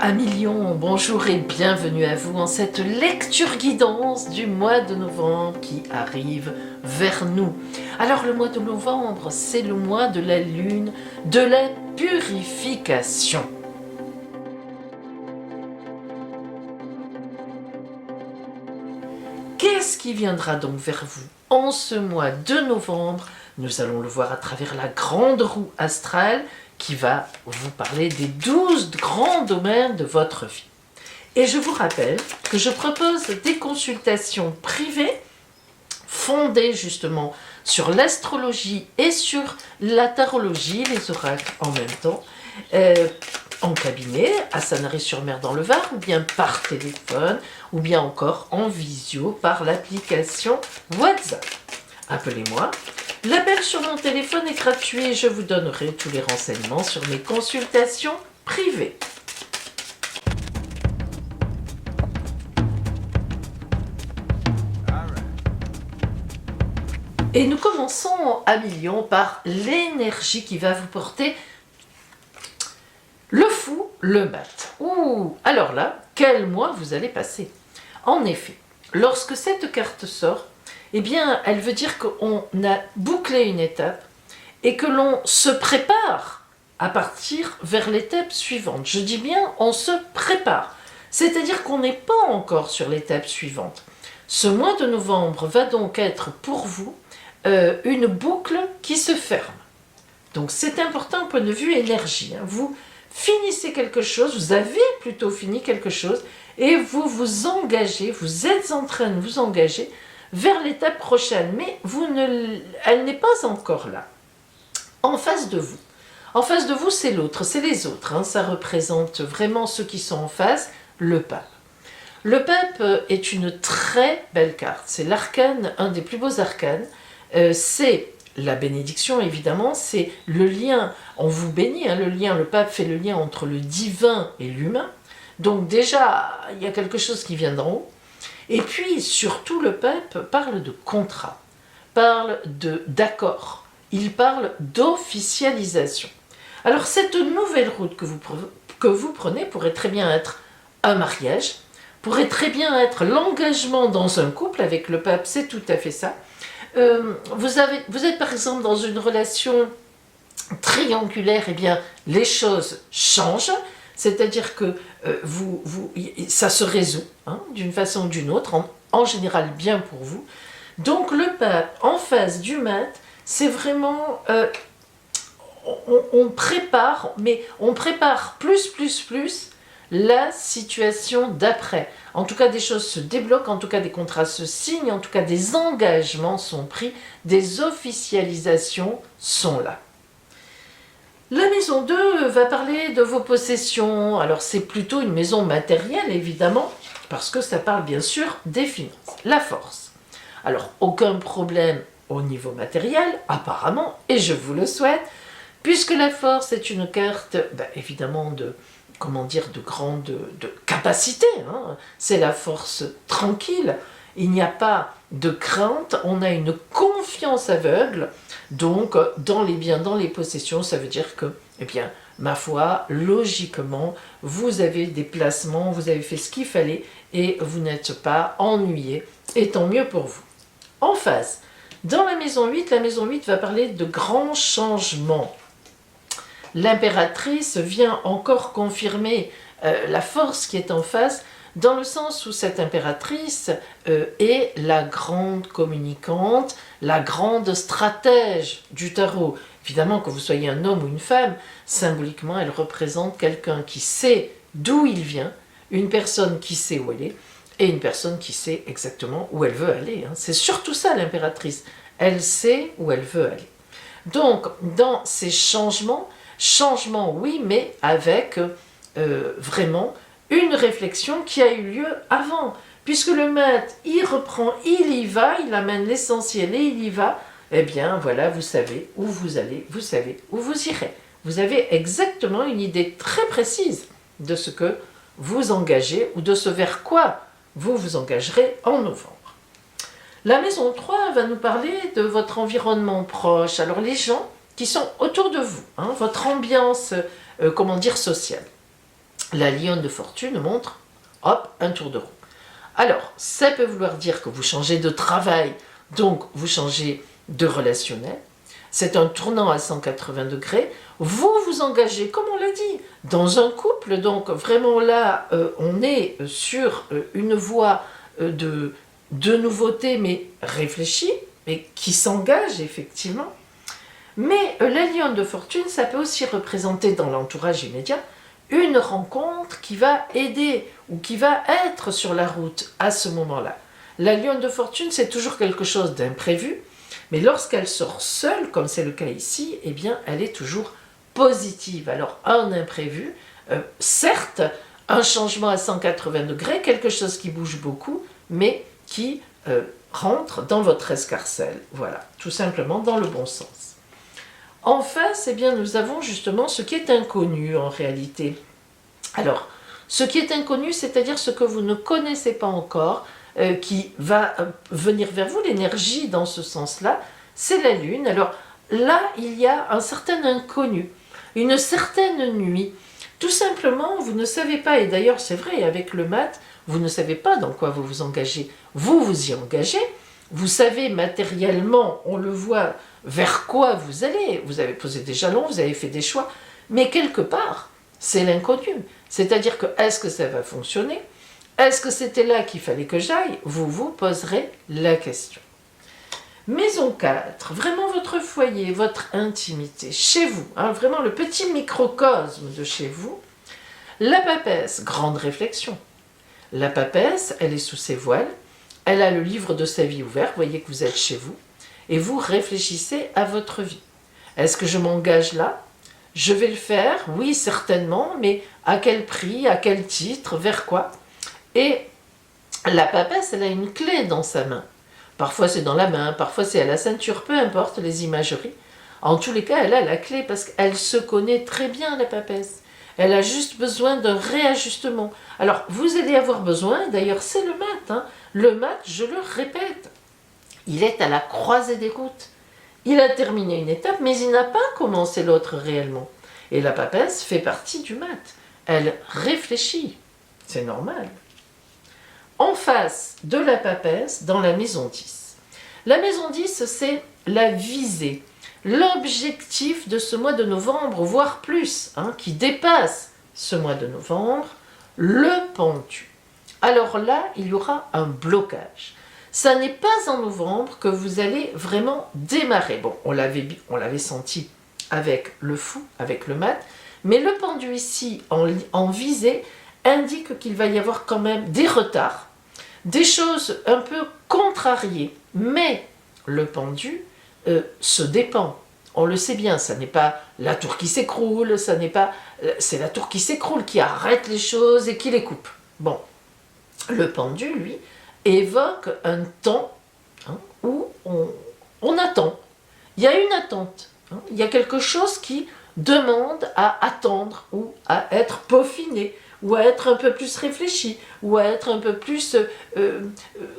Million, bonjour et bienvenue à vous en cette lecture guidance du mois de novembre qui arrive vers nous. Alors le mois de novembre, c'est le mois de la lune, de la purification. Qu'est-ce qui viendra donc vers vous en ce mois de novembre? Nous allons le voir à travers la grande roue astrale qui va vous parler des 12 grands domaines de votre vie. Et je vous rappelle que je propose des consultations privées fondées justement sur l'astrologie et sur la tarologie, les oracles en même temps, en cabinet, à Sanary-sur-Mer dans le Var, ou bien par téléphone, ou bien encore en visio par l'application WhatsApp. Appelez-moi. L'appel sur mon téléphone est gratuit et je vous donnerai tous les renseignements sur mes consultations privées. Et nous commençons à Million par l'énergie qui va vous porter le fou, le mat. Ouh, alors là, quel mois vous allez passer? En effet, lorsque cette carte sort, eh bien, elle veut dire qu'on a bouclé une étape et que l'on se prépare à partir vers l'étape suivante. Je dis bien, on se prépare. C'est-à-dire qu'on n'est pas encore sur l'étape suivante. Ce mois de novembre va donc être pour vous une boucle qui se ferme. Donc c'est important au point de vue énergie. Vous finissez quelque chose, vous avez plutôt fini quelque chose et vous vous engagez, vous êtes en train de vous engager vers l'étape prochaine, mais elle n'est pas encore là. En face de vous, c'est l'autre, c'est les autres. Hein, ça représente vraiment ceux qui sont en face, le pape. Le pape est une très belle carte. C'est l'arcane, un des plus beaux arcanes. C'est la bénédiction, évidemment, c'est le lien. On vous bénit, hein, le pape fait le lien entre le divin et l'humain. Donc déjà, il y a quelque chose qui vient d'en haut. Et puis, surtout, le pape parle de contrat, parle d'accord, il parle d'officialisation. Alors, cette nouvelle route que vous prenez pourrait très bien être un mariage, pourrait très bien être l'engagement dans un couple, avec le pape, c'est tout à fait ça. Vous êtes par exemple dans une relation triangulaire, eh bien, les choses changent. C'est-à-dire que ça se résout hein, d'une façon ou d'une autre, en général bien pour vous. Donc le pape en face du mat, c'est vraiment, on prépare, mais on prépare plus la situation d'après. En tout cas, des choses se débloquent, en tout cas des contrats se signent, en tout cas des engagements sont pris, des officialisations sont là. La maison 2 va parler de vos possessions. Alors c'est plutôt une maison matérielle évidemment, parce que ça parle bien sûr des finances. La force. Alors aucun problème au niveau matériel, apparemment, et je vous le souhaite, puisque la force est une carte, évidemment, de grande capacité. Hein. C'est la force tranquille. Il n'y a pas de crainte, on a une confiance aveugle. Donc, dans les biens, dans les possessions, ça veut dire que, eh bien, ma foi, logiquement, vous avez des placements, vous avez fait ce qu'il fallait et vous n'êtes pas ennuyé, et tant mieux pour vous. En face, dans la maison 8 va parler de grands changements. L'impératrice vient encore confirmer la force qui est en face, dans le sens où cette impératrice est la grande communicante, la grande stratège du tarot. Évidemment, que vous soyez un homme ou une femme, symboliquement, elle représente quelqu'un qui sait d'où il vient, une personne qui sait où elle est, et une personne qui sait exactement où elle veut aller. Hein. C'est surtout ça l'impératrice, elle sait où elle veut aller. Donc, dans ces changements oui, mais avec vraiment une réflexion qui a eu lieu avant, puisque le maître, il reprend, il y va, il amène l'essentiel et il y va, eh bien voilà, vous savez où vous allez, vous savez où vous irez. Vous avez exactement une idée très précise de ce que vous engagez ou de ce vers quoi vous vous engagerez en novembre. La maison 3 va nous parler de votre environnement proche, alors les gens qui sont autour de vous, hein, votre ambiance, sociale. La lionne de fortune montre, hop, un tour de roue. Alors, ça peut vouloir dire que vous changez de travail, donc vous changez de relationnel. C'est un tournant à 180 degrés. Vous vous engagez, comme on l'a dit, dans un couple. Donc vraiment là, on est sur une voie de nouveauté, mais réfléchie, et qui s'engage effectivement. Mais la lionne de fortune, ça peut aussi représenter dans l'entourage immédiat une rencontre qui va aider ou qui va être sur la route à ce moment-là. La lionne de fortune, c'est toujours quelque chose d'imprévu, mais lorsqu'elle sort seule, comme c'est le cas ici, eh bien, elle est toujours positive. Alors, un imprévu, certes, un changement à 180 degrés, quelque chose qui bouge beaucoup, mais qui rentre dans votre escarcelle. Voilà, tout simplement dans le bon sens. En face, eh bien, nous avons justement ce qui est inconnu en réalité. Alors, ce qui est inconnu, c'est-à-dire ce que vous ne connaissez pas encore, qui va venir vers vous, l'énergie dans ce sens-là, c'est la Lune. Alors là, il y a un certain inconnu, une certaine nuit. Tout simplement, vous ne savez pas, et d'ailleurs c'est vrai, avec le mat, vous ne savez pas dans quoi vous vous engagez. Vous vous y engagez, vous savez matériellement, on le voit, vers quoi vous allez. Vous avez posé des jalons, vous avez fait des choix, mais quelque part, c'est l'inconnu. C'est-à-dire que, est-ce que ça va fonctionner ? Est-ce que c'était là qu'il fallait que j'aille ? Vous vous poserez la question. Maison 4, vraiment votre foyer, votre intimité, chez vous, hein, vraiment le petit microcosme de chez vous. La papesse, grande réflexion. La papesse, elle est sous ses voiles, elle a le livre de sa vie ouvert, vous voyez que vous êtes chez vous, et vous réfléchissez à votre vie. Est-ce que je m'engage là ? Je vais le faire, oui certainement, mais à quel prix, à quel titre, vers quoi ? Et la papesse, elle a une clé dans sa main. Parfois c'est dans la main, parfois c'est à la ceinture, peu importe les imageries. En tous les cas, elle a la clé parce qu'elle se connaît très bien, la papesse. Elle a juste besoin d'un réajustement. Alors, vous allez avoir besoin, d'ailleurs c'est le mat. Hein. Le mat, je le répète, il est à la croisée des routes. Il a terminé une étape, mais il n'a pas commencé l'autre réellement. Et la papesse fait partie du mat. Elle réfléchit. C'est normal. En face de la papesse, dans la maison 10. La maison 10, c'est la visée, l'objectif de ce mois de novembre, voire plus, hein, qui dépasse ce mois de novembre, le pendu. Alors là, il y aura un blocage. Ça n'est pas en novembre que vous allez vraiment démarrer. Bon, on l'avait senti avec le fou, avec le mat, mais le pendu ici, en visée, indique qu'il va y avoir quand même des retards, des choses un peu contrariées, mais le pendu se dépend. On le sait bien, ça n'est pas la tour qui s'écroule, c'est la tour qui s'écroule, qui arrête les choses et qui les coupe. Bon, le pendu, lui, évoque un temps, hein, où on attend. Il y a une attente. Hein, il y a quelque chose qui demande à attendre ou à être peaufiné, ou à être un peu plus réfléchi, ou à être un peu plus,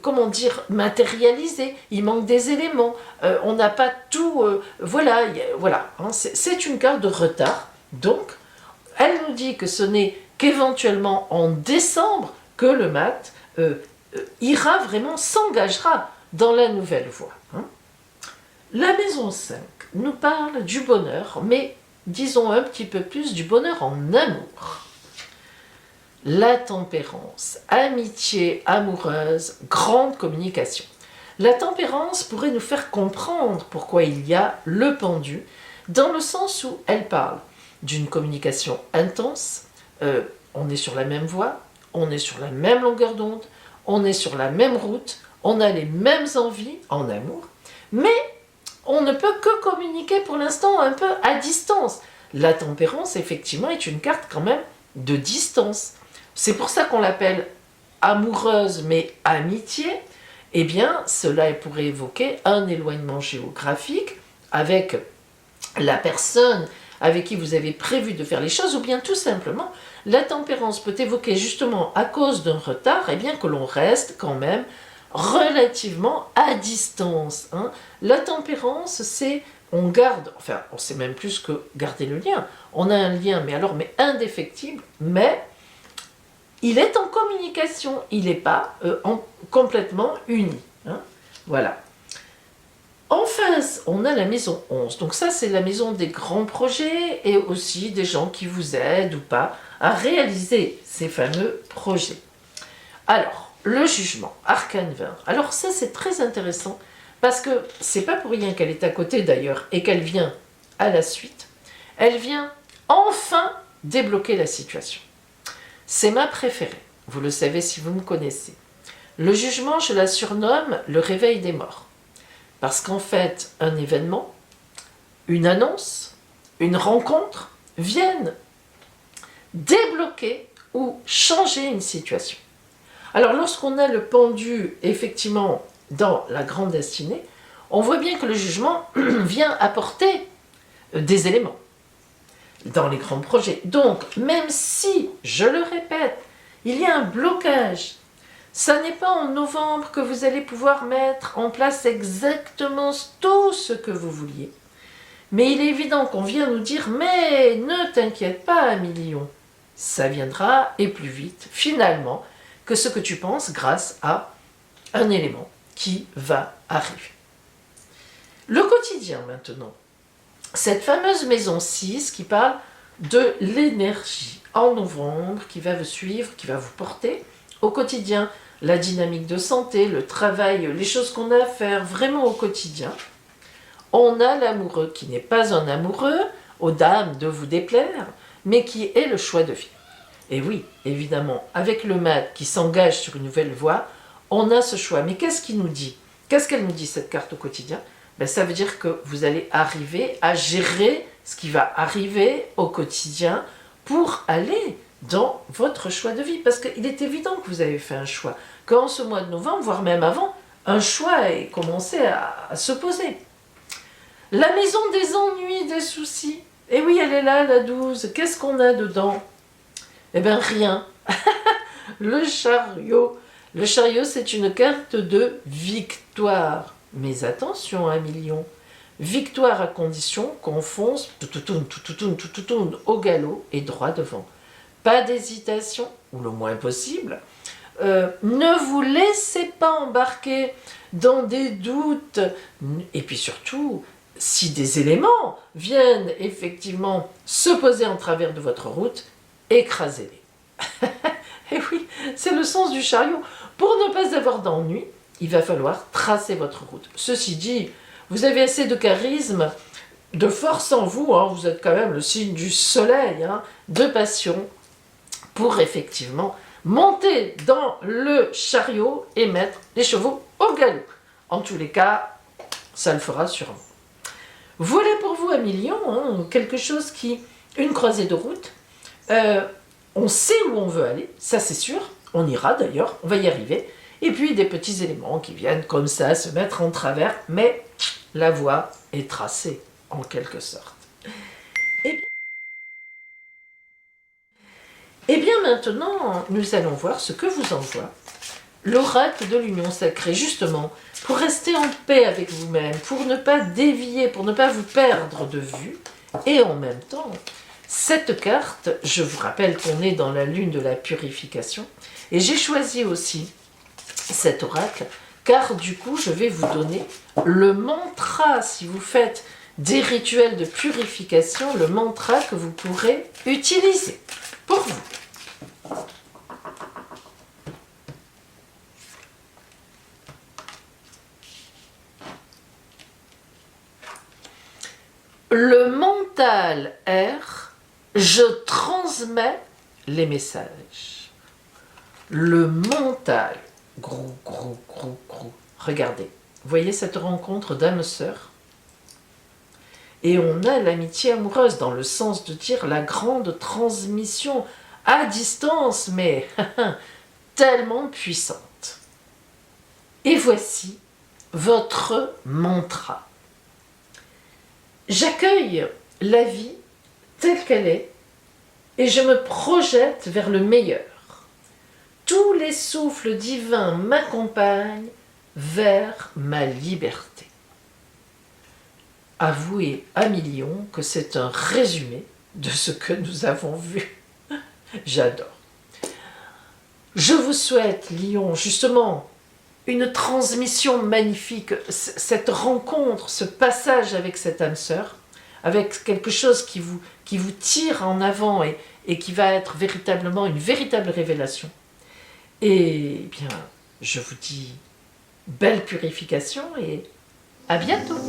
comment dire, matérialisé. Il manque des éléments. On n'a pas tout... voilà, hein, c'est une carte de retard. Donc, elle nous dit que ce n'est qu'éventuellement en décembre que le mat ira vraiment, s'engagera dans la nouvelle voie. Hein. La maison 5 nous parle du bonheur, mais disons un petit peu plus du bonheur en amour. La tempérance, amitié amoureuse, grande communication. La tempérance pourrait nous faire comprendre pourquoi il y a le pendu, dans le sens où elle parle d'une communication intense, on est sur la même voie, on est sur la même longueur d'onde, on est sur la même route, on a les mêmes envies en amour, mais on ne peut que communiquer pour l'instant un peu à distance. La tempérance, effectivement, est une carte quand même de distance. C'est pour ça qu'on l'appelle amoureuse, mais amitié. Eh bien, cela pourrait évoquer un éloignement géographique avec la personne avec qui vous avez prévu de faire les choses, ou bien tout simplement, la tempérance peut évoquer justement à cause d'un retard, eh bien que l'on reste quand même relativement à distance. Hein. La tempérance, c'est on garde, enfin on sait même plus que garder le lien. On a un lien, mais indéfectible, mais il est en communication, il n'est pas complètement uni. Hein. Voilà. En face, on a la maison 11. Donc ça, c'est la maison des grands projets et aussi des gens qui vous aident ou pas à réaliser ces fameux projets. Alors, le jugement, arcane 20. Alors ça, c'est très intéressant parce que c'est pas pour rien qu'elle est à côté d'ailleurs et qu'elle vient à la suite. Elle vient enfin débloquer la situation. C'est ma préférée. Vous le savez si vous me connaissez. Le jugement, je la surnomme le réveil des morts. Parce qu'en fait, un événement, une annonce, une rencontre viennent débloquer ou changer une situation. Alors lorsqu'on a le pendu effectivement dans la grande destinée, on voit bien que le jugement vient apporter des éléments dans les grands projets. Donc même si, je le répète, il y a un blocage, ça n'est pas en novembre que vous allez pouvoir mettre en place exactement tout ce que vous vouliez. Mais il est évident qu'on vient nous dire « Mais ne t'inquiète pas, Million, ça viendra et plus vite, finalement, que ce que tu penses grâce à un élément qui va arriver. » Le quotidien maintenant. Cette fameuse maison 6 qui parle de l'énergie en novembre, qui va vous suivre, qui va vous porter au quotidien, la dynamique de santé, le travail, les choses qu'on a à faire vraiment au quotidien. On a l'amoureux qui n'est pas un amoureux, aux dames de vous déplaire, mais qui est le choix de vie. Et oui, évidemment, avec le mat qui s'engage sur une nouvelle voie, on a ce choix. Mais qu'est-ce qu'il nous dit? Qu'est-ce qu'elle nous dit, cette carte au quotidien? Ben, ça veut dire que vous allez arriver à gérer ce qui va arriver au quotidien pour aller dans votre choix de vie. Parce qu'il est évident que vous avez fait un choix. Qu'en ce mois de novembre, voire même avant, un choix ait commencé à se poser. La maison des ennuis, des soucis. Et oui, elle est là, la 12. Qu'est-ce qu'on a dedans? Eh bien, rien. Le chariot. Le chariot, c'est une carte de victoire. Mais attention, un million. Victoire à condition qu'on fonce au galop et droit devant. Pas d'hésitation, ou le moins possible. Ne vous laissez pas embarquer dans des doutes. Et puis surtout, si des éléments viennent effectivement se poser en travers de votre route, écrasez-les. Et oui, c'est le sens du chariot. Pour ne pas avoir d'ennui, il va falloir tracer votre route. Ceci dit, vous avez assez de charisme, de force en vous, hein, vous êtes quand même le signe du soleil, hein, de passion, pour effectivement monter dans le chariot et mettre les chevaux au galop. En tous les cas, ça le fera sûrement. Voilà pour vous un million, hein, quelque chose qui, une croisée de route, on sait où on veut aller, ça c'est sûr, on ira d'ailleurs, on va y arriver, et puis des petits éléments qui viennent comme ça se mettre en travers, mais la voie est tracée en quelque sorte. Et bien maintenant, nous allons voir ce que vous envoie l'oracle de l'union sacrée, justement, pour rester en paix avec vous-même, pour ne pas dévier, pour ne pas vous perdre de vue, et en même temps, cette carte, je vous rappelle qu'on est dans la lune de la purification, et j'ai choisi aussi cet oracle, car du coup, je vais vous donner le mantra, si vous faites des rituels de purification, le mantra que vous pourrez utiliser pour vous. Le mental R, je transmets les messages. Le mental, gros. Regardez, voyez cette rencontre d'âme-sœur? Et on a l'amitié amoureuse dans le sens de dire la grande transmission à distance, mais tellement puissante. Et voici votre mantra. J'accueille la vie telle qu'elle est et je me projette vers le meilleur. Tous les souffles divins m'accompagnent vers ma liberté. Avouez à million que c'est un résumé de ce que nous avons vu. J'adore. Je vous souhaite, Lion, justement, une transmission magnifique, cette rencontre, ce passage avec cette âme sœur, avec quelque chose qui vous tire en avant et qui va être véritablement une véritable révélation. Et bien, je vous dis belle purification et à bientôt.